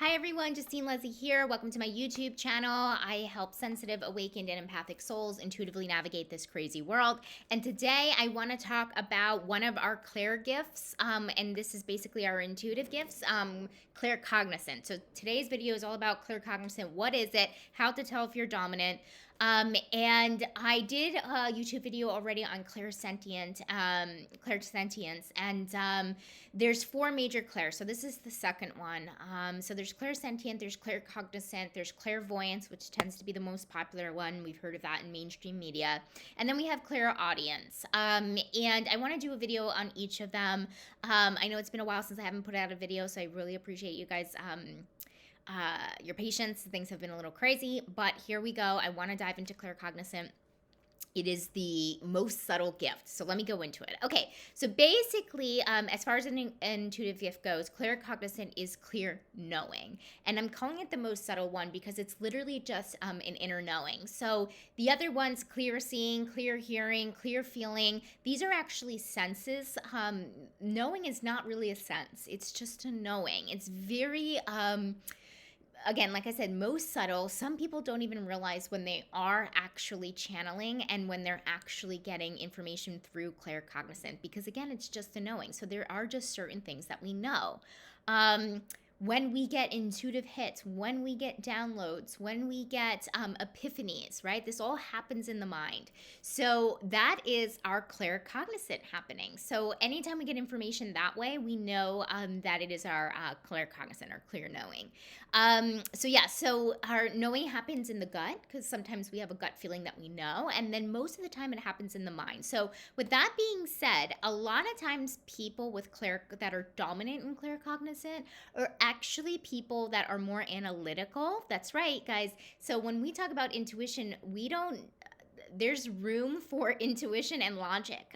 Hi everyone, Justine Leslie here. Welcome to my YouTube channel. I help sensitive, awakened, and empathic souls intuitively navigate this crazy world. And today I want to talk about one of our clair gifts, and this is basically our intuitive gifts, claircognizance. So today's video is all about claircognizance. What is it? How to tell if you're dominant. And I did a YouTube video already on clairsentience, and there's four major clairs. So this is the second one. So there's clairsentient, there's claircognizant, there's clairvoyance, which tends to be the most popular one. We've heard of that in mainstream media. And then we have clairaudience. And I want to do a video on each of them. I know it's been a while since I haven't put out a video, so I really appreciate you guys your patience. Things have been a little crazy, but here we go. I want to dive into claircognizant. It is the most subtle gift. So let me go into it. Okay, so basically, as far as an intuitive gift goes, claircognizant is clear knowing. And I'm calling it the most subtle one because it's literally just an inner knowing. So the other ones, clear seeing, clear hearing, clear feeling, these are actually senses. Knowing is not really a sense. It's just a knowing. It's very... again, like I said, most subtle. Some people don't even realize when they are actually channeling and when they're actually getting information through claircognizant, because again, it's just a knowing. So there are just certain things that we know. When we get intuitive hits, when we get downloads, when we get epiphanies, right? This all happens in the mind. So that is our claircognizant happening. So anytime we get information that way, we know that it is our claircognizant or clear knowing. So our knowing happens in the gut because sometimes we have a gut feeling that we know. And then most of the time it happens in the mind. So with that being said, a lot of times people with that are dominant in claircognizant are actually people that are more analytical. That's right, guys. So when we talk about intuition, there's room for intuition and logic.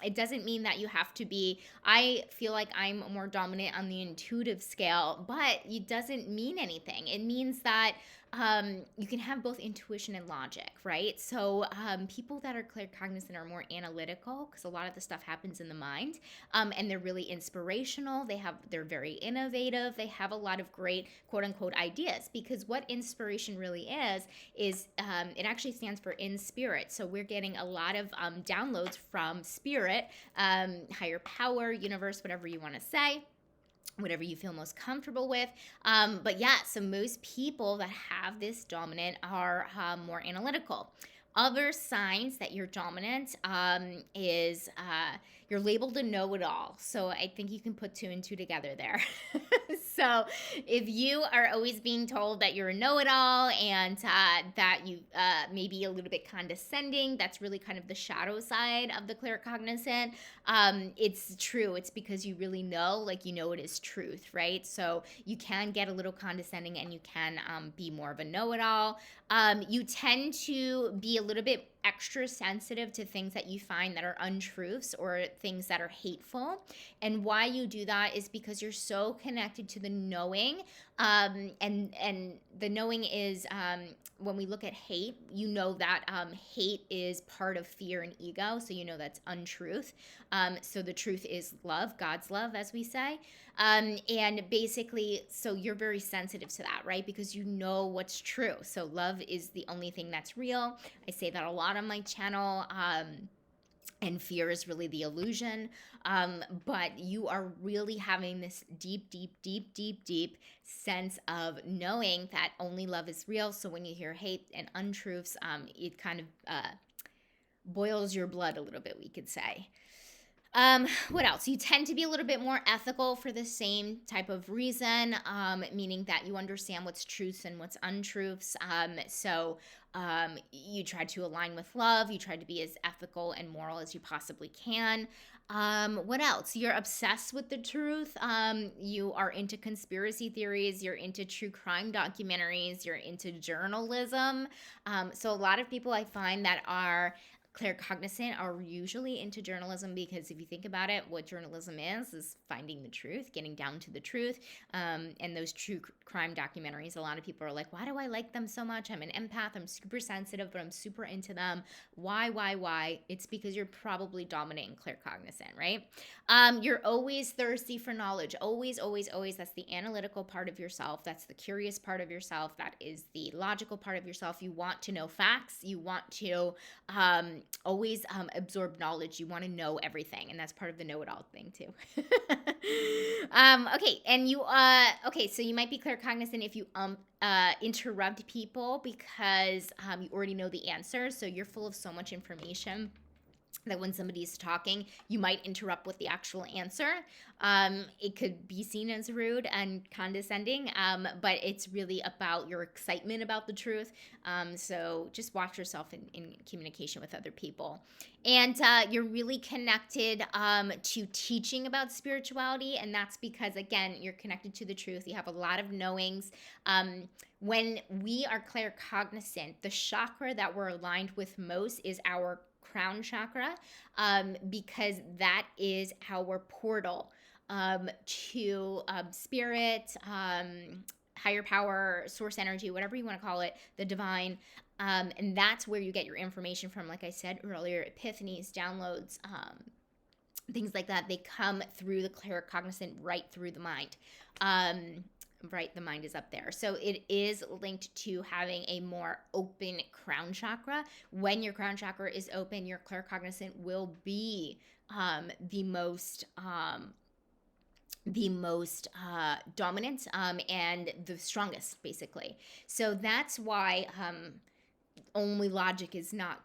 It doesn't mean that you have to be, I feel like I'm more dominant on the intuitive scale, but it doesn't mean anything. It means that you can have both intuition and logic, right? So people that are claircognizant are more analytical because a lot of the stuff happens in the mind, and they're really inspirational. They're very innovative. They have a lot of great quote unquote ideas, because what inspiration really is it actually stands for in spirit. So we're getting a lot of downloads from spirit, higher power, universe, whatever you want to say, whatever you feel most comfortable with. But yeah, so most people that have this dominant are more analytical. Other signs that you're dominant is you're labeled a know-it-all. So I think you can put two and two together there. So if you are always being told that you're a know-it-all and that you may be a little bit condescending, that's really kind of the shadow side of the claircognizant. It's true. It's because you really know, like you know it is truth, right? So you can get a little condescending and you can be more of a know-it-all. You tend to be a little bit extra sensitive to things that you find that are untruths or things that are hateful. And why you do that is because you're so connected to the knowing. And the knowing is when we look at hate, you know that hate is part of fear and ego. So you know that's untruth. So the truth is love, God's love, as we say. And basically, so you're very sensitive to that, right? Because you know what's true. So love is the only thing that's real. I say that a lot on my channel. And fear is really the illusion. But you are really having this deep sense of knowing that only love is real. So when you hear hate and untruths, it kind of boils your blood a little bit, we could say. What else? You tend to be a little bit more ethical for the same type of reason, meaning that you understand what's truths and what's untruths. So you try to align with love. You try to be as ethical and moral as you possibly can. What else? You're obsessed with the truth. You are into conspiracy theories. You're into true crime documentaries. You're into journalism. So a lot of people I find that are Claircognizant are usually into journalism, because if you think about it, what journalism is finding the truth, getting down to the truth. And those true crime documentaries, a lot of people are like, why do I like them so much? I'm an empath, I'm super sensitive, but I'm super into them. Why? It's because you're probably dominant and claircognizant, right? You're always thirsty for knowledge. Always, always, always. That's the analytical part of yourself. That's the curious part of yourself. That is the logical part of yourself. You want to know facts. You want to always absorb knowledge. You want to know everything. And that's part of the know-it-all thing too. Okay. And okay. So you might be claircognizant if you interrupt people because you already know the answer. So you're full of so much information that when somebody's talking, you might interrupt with the actual answer. It could be seen as rude and condescending, but it's really about your excitement about the truth. So just watch yourself in communication with other people. And you're really connected to teaching about spirituality, and that's because, again, you're connected to the truth. You have a lot of knowings. When we are claircognizant, the chakra that we're aligned with most is our crown chakra, because that is our portal to spirit, higher power, source energy, whatever you want to call it, the divine. And that's where you get your information from. Like I said earlier, epiphanies, downloads, things like that. They come through the claircognizant, right through the mind. Right, the mind is up there. So it is linked to having a more open crown chakra. When your crown chakra is open, your claircognizant will be the most dominant and the strongest, basically. So that's why only logic is not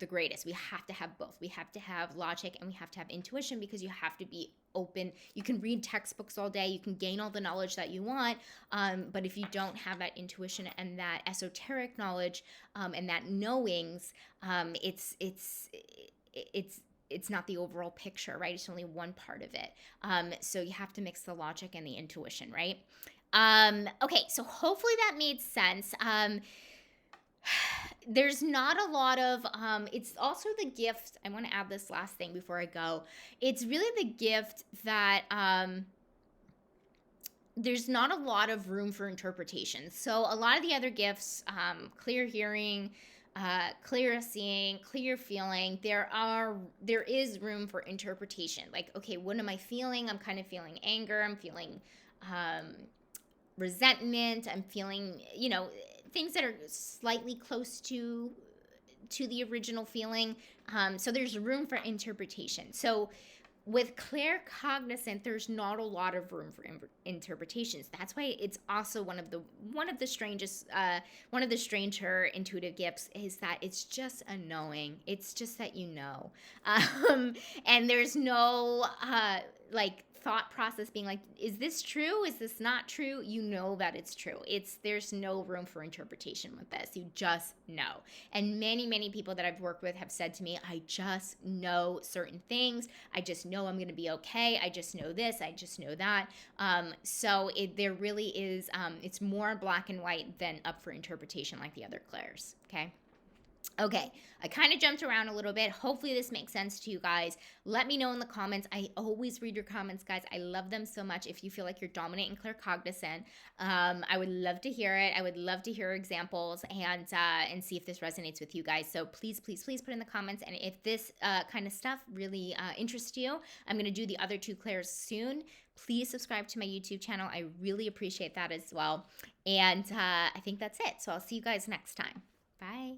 the greatest. We have to have both. We have to have logic and we have to have intuition, because you have to be open. You can read textbooks all day, you can gain all the knowledge that you want, but if you don't have that intuition and that esoteric knowledge and that knowings, it's not the overall picture, right? It's only one part of it. So you have to mix the logic and the intuition, right? Okay, so hopefully that made sense. There's not a lot of it's also the gift. I want to add this last thing before I go. It's really the gift that there's not a lot of room for interpretation. So a lot of the other gifts, clear hearing, clear seeing, clear feeling, there is room for interpretation. Like, okay, what am I feeling? I'm kind of feeling anger, I'm feeling resentment, I'm feeling, things that are slightly close to the original feeling. So there's room for interpretation. So with claircognizant, there's not a lot of room for interpretations. That's why it's also one of the stranger intuitive gifts, is that it's just a knowing. It's just that you know, and there's no like thought process being like, is this true? Is this not true? You know that it's true. There's no room for interpretation with this. You just know. And many people that I've worked with have said to me, I just know certain things. I just know I'm going to be okay. I just know this. I just know that. So there really is, it's more black and white than up for interpretation like the other clairs. Okay, I kind of jumped around a little bit. Hopefully this makes sense to you guys. Let me know in the comments. I always read your comments, guys. I love them so much. If you feel like you're dominant and claircognizant, I would love to hear it. I would love to hear examples and see if this resonates with you guys. So please put in the comments. And if this kind of stuff really interests you, I'm going to do the other two clairs soon. Please subscribe to my YouTube channel. I really appreciate that as well. And I think that's it. So I'll see you guys next time. Bye.